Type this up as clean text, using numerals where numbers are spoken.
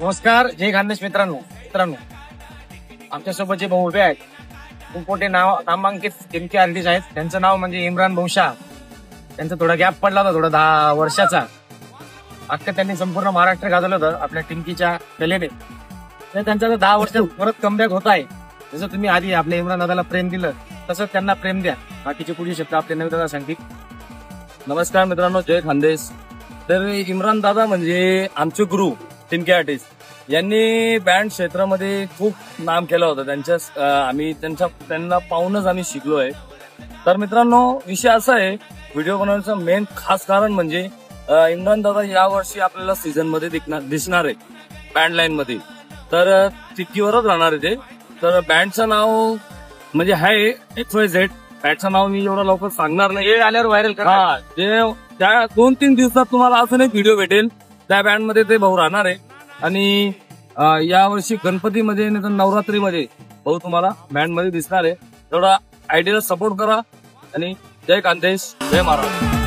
नमस्कार, जय खानदेश मित्रांनो. आमच्यासोबत जे भाऊ उभे आहेत खूप मोठे नामांकित टिमके आर्टिस्ट आहेत. त्यांचं नाव म्हणजे इम्रान भाऊ शाह. त्यांचा थोडा गॅप पडला होता, थोडा 10 वर्षाचा. अख्खा त्यांनी संपूर्ण महाराष्ट्र गाजवलं होतं आपल्या टिमकीच्या कलेने. तर त्यांचा 10 वर्ष परत कमबॅक होत आहे. जसं तुम्ही आधी आपल्या इम्रान दादाला प्रेम दिलं तसंच त्यांना प्रेम द्या. बाकीचे पुढील शब्द आपले नवीन दादा सांगतील. नमस्कार मित्रांनो, जय खानदेश. तर इम्रान दादा म्हणजे आमचे गुरु टिमके आर्टिस्ट. यांनी बँड क्षेत्रामध्ये खूप नाम केलं होतं. त्यांना पाहूनच आम्ही शिकलोय. तर मित्रांनो, विषय असा आहे, व्हिडिओ बनवण्याचं मेन खास कारण म्हणजे इम्रान दादा यावर्षी आपल्याला सीझन मध्ये दिसणार आहे बँड लाईन मध्ये. तर तिकीवरच राहणार आहे ते. तर बँडचं नाव म्हणजे आहे XYZ. बँडचं नाव मी एवढं लवकर सांगणार नाही, आल्यावर व्हायरल करा. त्या 2-3 दिवसात तुम्हाला अजून एक व्हिडिओ भेटेल. त्या बँड मध्ये ते भाऊ राहणार आहे. आणि यावर्षी गणपतीमध्ये नाही तर नवरात्रीमध्ये भाऊ तुम्हाला बँड मध्ये दिसणार आहे. तेवढा आयडियाला सपोर्ट करा. आणि जय खानदेश, जय महाराष्ट्र.